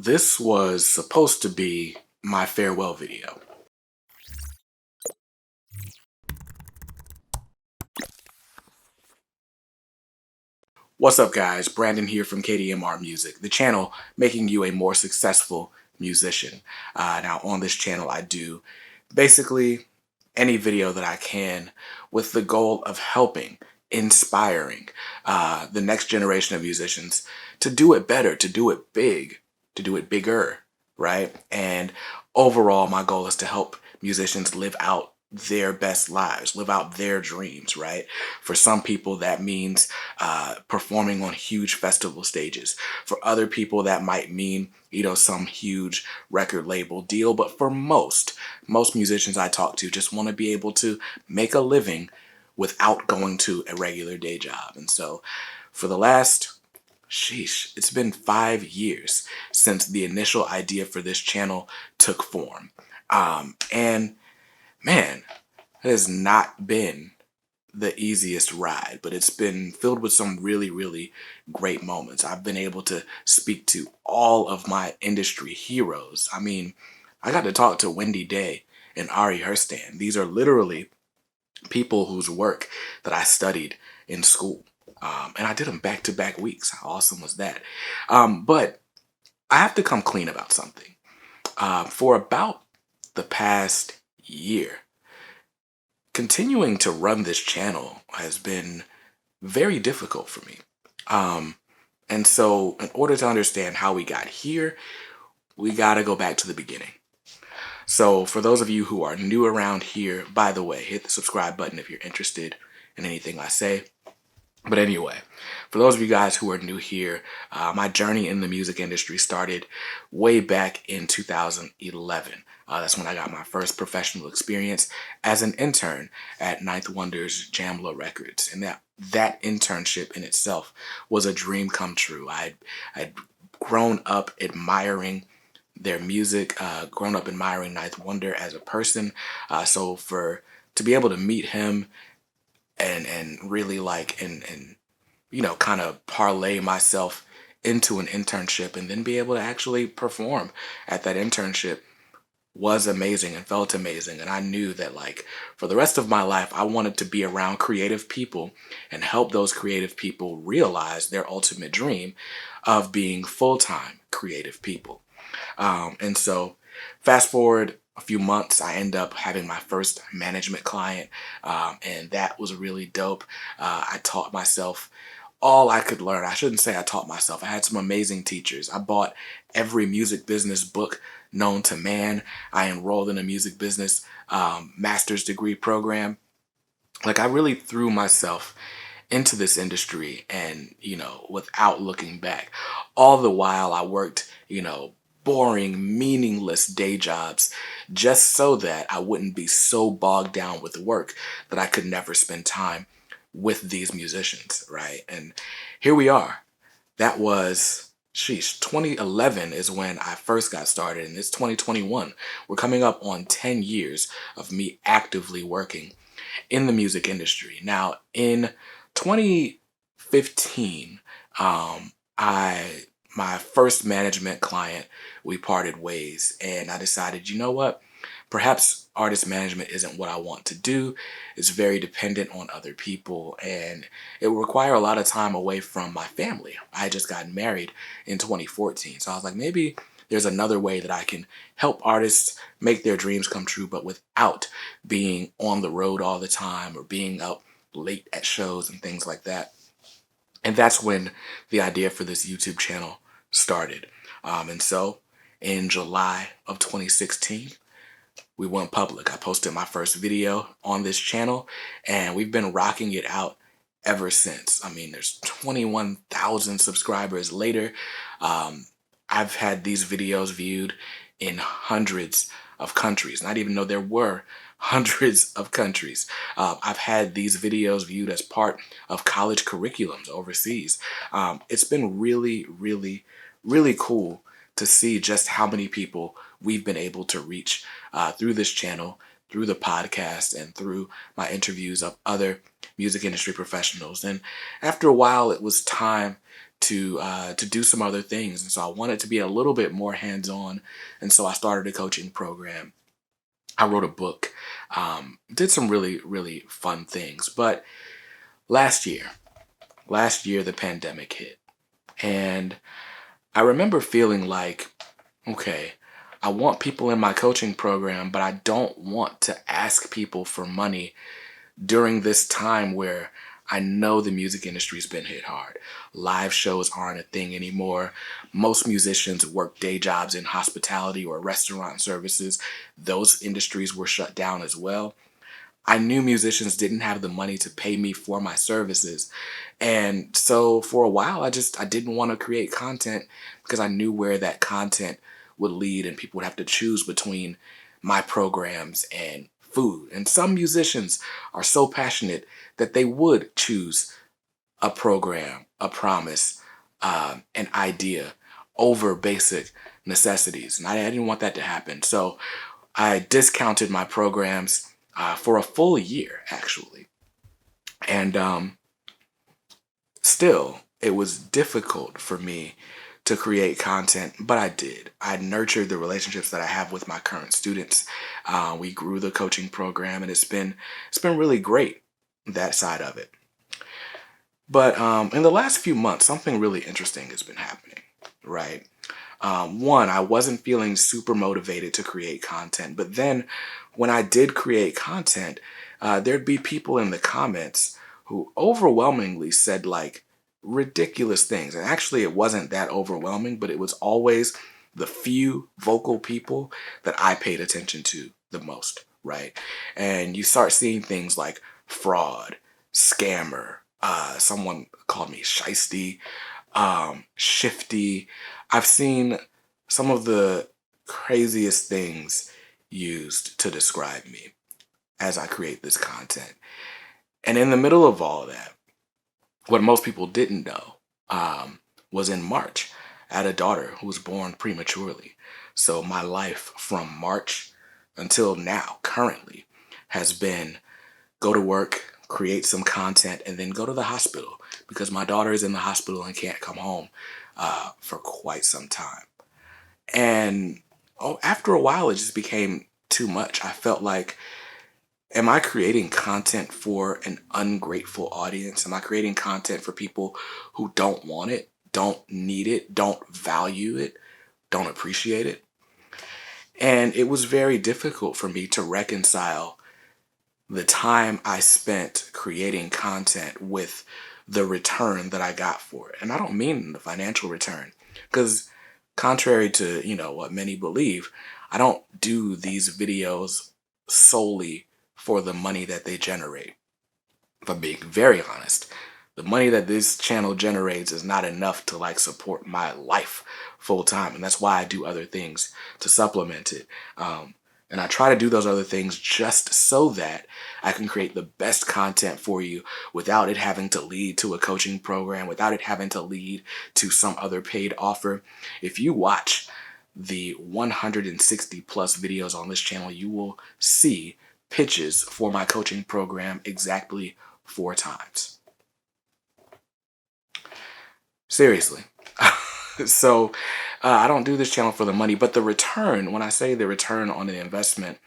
This was supposed to be my farewell video. What's up, guys? Brandon here from KDMR Music, the channel making you a more successful musician. Now, on this channel, I do basically any video that I can with the goal of helping, inspiring the next generation of musicians to do it better, to do it big, to do it bigger, right? And overall, my goal is to help musicians live out their best lives, live out their dreams, right? For some people, that means performing on huge festival stages. For other people, that might mean, some huge record label deal. But for most musicians I talk to just want to be able to make a living without going to a regular day job. And so for the last it's been 5 years since the initial idea for this channel took form. And man, it has not been the easiest ride, but it's been filled with some really, really great moments. I've been able to speak to all of my industry heroes. I mean, I got to talk to Wendy Day and Ari Herstand. These are literally people whose work that I studied in school. And I did them back-to-back weeks. How awesome was that? But I have to come clean about something. For about the past year, continuing to run this channel has been very difficult for me. And so in order to understand how we got here, we got to go back to the beginning. So for those of you who are new around here, by the way, hit the subscribe button if you're interested in anything I say. But anyway, for those of you guys who are new here, my journey in the music industry started way back in 2011. That's when I got my first professional experience as an intern at Ninth Wonder's Jamla Records. And that internship in itself was a dream come true. I'd grown up admiring their music, grown up admiring Ninth Wonder as a person. So to be able to meet him and really kind of parlay myself into an internship and then be able to actually perform at that internship was amazing and felt amazing. And I knew that for the rest of my life, I wanted to be around creative people and help those creative people realize their ultimate dream of being full-time creative people. And so fast forward a few months, I end up having my first management client, and that was really dope. I taught myself all I could learn. I shouldn't say I taught myself. I had some amazing teachers. I bought every music business book known to man. I enrolled in a music business master's degree program. I really threw myself into this industry and, without looking back. All the while I worked, boring, meaningless day jobs just so that I wouldn't be so bogged down with work that I could never spend time with these musicians, right? And here we are. That was, 2011 is when I first got started, and it's 2021. We're coming up on 10 years of me actively working in the music industry. Now, in 2015, my first management client, we parted ways, and I decided, you know what? Perhaps artist management isn't what I want to do. It's very dependent on other people, and it would require a lot of time away from my family. I had just gotten married in 2014, so I was like, maybe there's another way that I can help artists make their dreams come true, but without being on the road all the time or being up late at shows and things like that. And that's when the idea for this YouTube channel started. And so in July of 2016, we went public. I posted my first video on this channel, and we've been rocking it out ever since. I mean, there's 21,000 subscribers later. I've had these videos viewed in hundreds of countries, and I didn't even know there were hundreds of countries. I've had these videos viewed as part of college curriculums overseas. It's been really, really, really cool to see just how many people we've been able to reach through this channel, through the podcast, and through my interviews of other music industry professionals. And after a while, it was time to do some other things. And so I wanted to be a little bit more hands-on. And so I started a coaching program. I wrote a book, did some really, really fun things. But last year, the pandemic hit. And I remember feeling like, okay, I want people in my coaching program, but I don't want to ask people for money during this time where I know the music industry's been hit hard. Live shows aren't a thing anymore. Most musicians work day jobs in hospitality or restaurant services. Those industries were shut down as well. I knew musicians didn't have the money to pay me for my services. And so for a while, I didn't want to create content because I knew where that content would lead and people would have to choose between my programs and food. And some musicians are so passionate that they would choose a program, a promise, an idea over basic necessities. And I didn't want that to happen. So I discounted my programs for a full year, actually. And still, it was difficult for me to create content, but I did. I nurtured the relationships that I have with my current students. We grew the coaching program, and it's been really great, that side of it. But in the last few months, something really interesting has been happening, right? One, I wasn't feeling super motivated to create content, but then when I did create content, there'd be people in the comments who overwhelmingly said like ridiculous things. And actually, it wasn't that overwhelming, but it was always the few vocal people that I paid attention to the most, right? And you start seeing things like fraud, scammer, someone called me shiesty, shifty. I've seen some of the craziest things used to describe me as I create this content. And in the middle of all of that, what most people didn't know was in March, I had a daughter who was born prematurely. So my life from March until now, currently, has been go to work, create some content, and then go to the hospital because my daughter is in the hospital and can't come home for quite some time. And after a while, it just became too much. I felt like, am I creating content for an ungrateful audience? Am I creating content for people who don't want it, don't need it, don't value it, don't appreciate it? And it was very difficult for me to reconcile the time I spent creating content with the return that I got for it. And I don't mean the financial return, because contrary to, what many believe, I don't do these videos solely for the money that they generate. If I'm being very honest, the money that this channel generates is not enough to like support my life full time. And that's why I do other things to supplement it. And I try to do those other things just so that I can create the best content for you without it having to lead to a coaching program, without it having to lead to some other paid offer. If you watch the 160 plus videos on this channel, you will see pitches for my coaching program exactly 4 times. Seriously. So I don't do this channel for the money, but the return, when I say the return on the investment,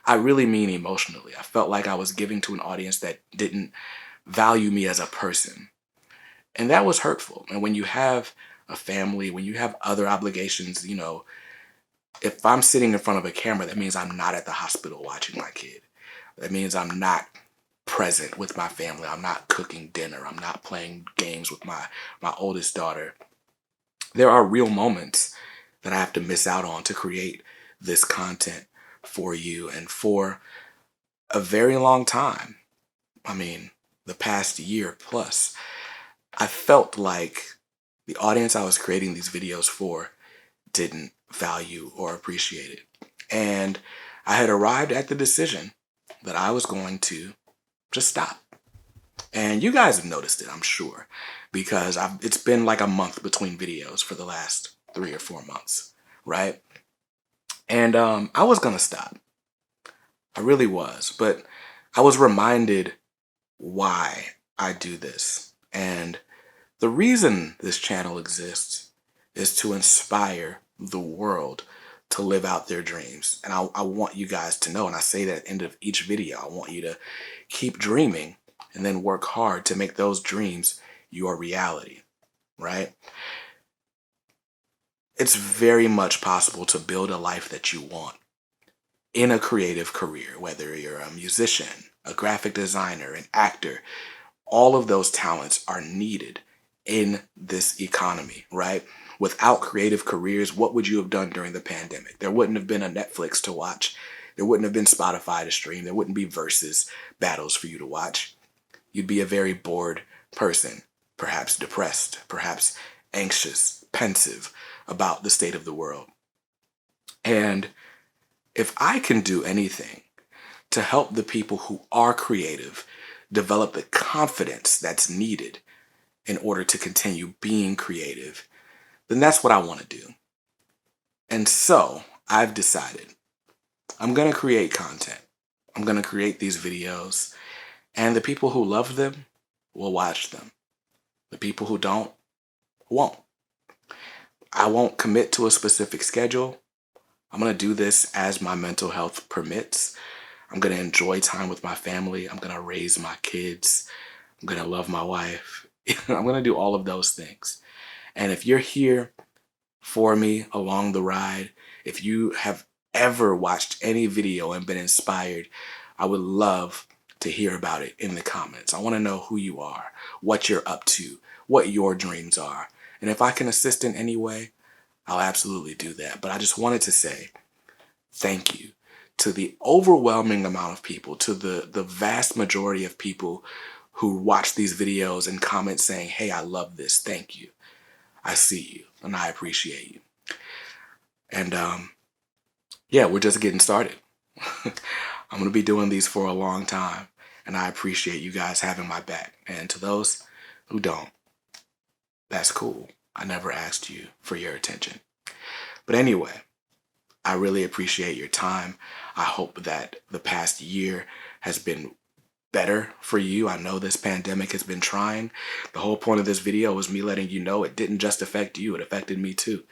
I really mean emotionally. I felt like I was giving to an audience that didn't value me as a person. And that was hurtful. And when you have a family, when you have other obligations, if I'm sitting in front of a camera, that means I'm not at the hospital watching my kid. That means I'm not present with my family. I'm not cooking dinner. I'm not playing games with my oldest daughter. There are real moments that I have to miss out on to create this content for you. And for a very long time, I mean, the past year plus, I felt like the audience I was creating these videos for didn't value or appreciate it. And I had arrived at the decision that I was going to just stop. And you guys have noticed it, I'm sure, because it's been like a month between videos for the last 3 or 4 months, right? And I was gonna stop. I really was, but I was reminded why I do this. And The reason this channel exists is to inspire the world to live out their dreams. And I want you guys to know, and I say that at the end of each video, I want you to keep dreaming and then work hard to make those dreams your reality, right? It's very much possible to build a life that you want in a creative career, whether you're a musician, a graphic designer, an actor. All of those talents are needed in this economy, right? Without creative careers, what would you have done during the pandemic? There wouldn't have been a Netflix to watch. There wouldn't have been Spotify to stream. There wouldn't be versus battles for you to watch. You'd be a very bored person, perhaps depressed, perhaps anxious, pensive about the state of the world. And if I can do anything to help the people who are creative develop the confidence that's needed in order to continue being creative, then that's what I want to do. And so I've decided I'm going to create content. I'm going to create these videos, and the people who love them will watch them. The people who don't won't. I won't commit to a specific schedule. I'm going to do this as my mental health permits. I'm going to enjoy time with my family. I'm going to raise my kids. I'm going to love my wife. I'm going to do all of those things. And if you're here for me along the ride, if you have ever watched any video and been inspired, I would love to hear about it in the comments. I want to know who you are, what you're up to, what your dreams are. And if I can assist in any way, I'll absolutely do that. But I just wanted to say thank you to the overwhelming amount of people, to the vast majority of people who watch these videos and comment saying, hey, I love this. Thank you. I see you and I appreciate you. And yeah, we're just getting started. I'm going to be doing these for a long time, and I appreciate you guys having my back. And to those who don't, that's cool. I never asked you for your attention. But anyway, I really appreciate your time. I hope that the past year has been better for you. I know this pandemic has been trying. The whole point of this video was me letting you know it didn't just affect you, it affected me too.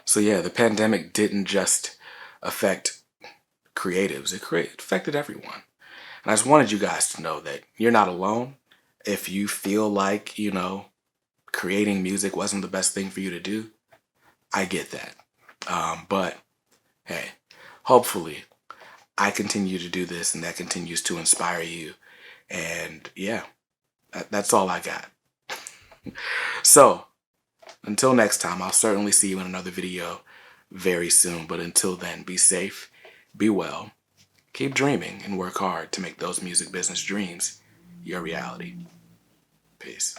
So yeah, the pandemic didn't just affect creatives, it affected everyone. And I just wanted you guys to know that you're not alone. If you feel like, creating music wasn't the best thing for you to do, I get that. But hey, hopefully I continue to do this and that continues to inspire you. And yeah, that's all I got. So until next time, I'll certainly see you in another video very soon. But until then, be safe, be well, keep dreaming, and work hard to make those music business dreams your reality. Peace.